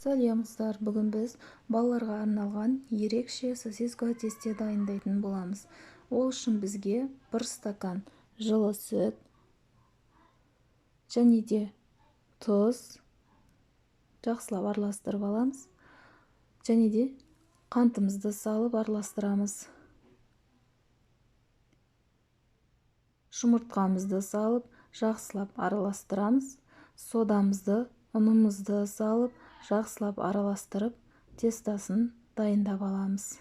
Саламатсыздар, бүгін біз балаларға арналған ерекше сосиска тесте дайындайтын боламыз. Ол үшін бізге 1 стакан жылы сүт және де тұз жақсылап араластырып аламыз. Және де қантымызды салып араластырамыз. Жұмыртқамызды салып жақсылап араластырамыз. Содамызды, ұнымызды салып жақсылап араластырып, тестасын дайындап аламыз.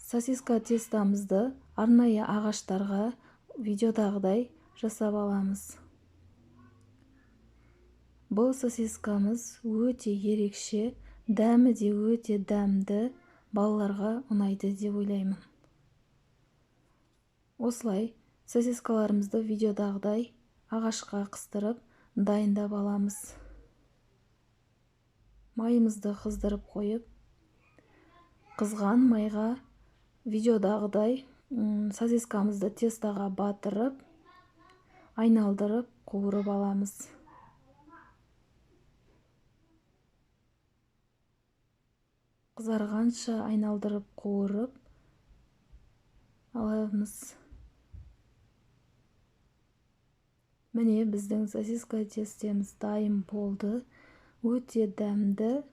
Сосиска тестамызды арнайы ағаштарға видеодағыдай жасап аламыз. Бұл сосискамыз өте ерекше, дәмі де өте дәмді, балаларға ұнайды деп ойлаймын. Осылай сосискаларымызды видеодағыдай ағашқа қыстырып дайындап аламыз. Майымызды қыздырып қойып, қызған майға видеодағыдай сосискамызды тестаға батырып, айналдырып, қуырып аламыз. Қызарғанша айналдырып, қуырып аламыз. Міне біздің сосиска тестеміз дайын болды. Өте дәмді,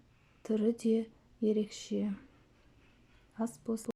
түрі де ерекше. Ас болсын.